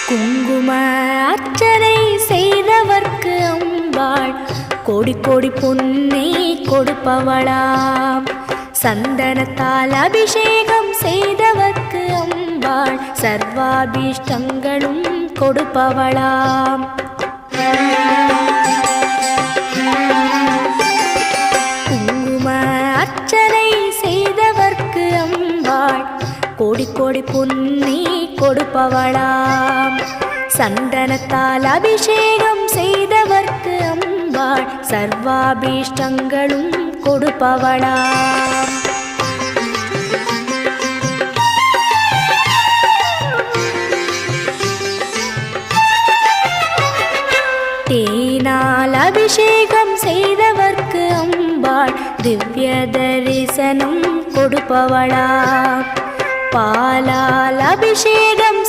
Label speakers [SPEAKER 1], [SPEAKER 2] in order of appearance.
[SPEAKER 1] குங்கும அர்ச்சனை செய்தவர்க்கு அம்பாள் கோடி கோடி பொன்னை கொடுப்பவளாம். சந்தனத்தால் அபிஷேகம் செய்தவர்க்கு அம்பாள் சர்வாபீஷ்டங்களும் கொடுப்பவளாம். குங்கும அர்ச்சனை செய்தவர்க்கு அம்பாள் கோடி கோடி பொன்னை கொடுப்பவளாம். சந்தனத்தால் அபிஷேகம் செய்தவர்க்கு அம்பாள் சர்வாபீஷ்டங்களும் கொடுப்பவளாம். தேனால் அபிஷேகம் செய்தவர்க்கு அம்பாள் திவ்ய தரிசனம் கொடுப்பவளாம். பாலால் அபிஷேகம்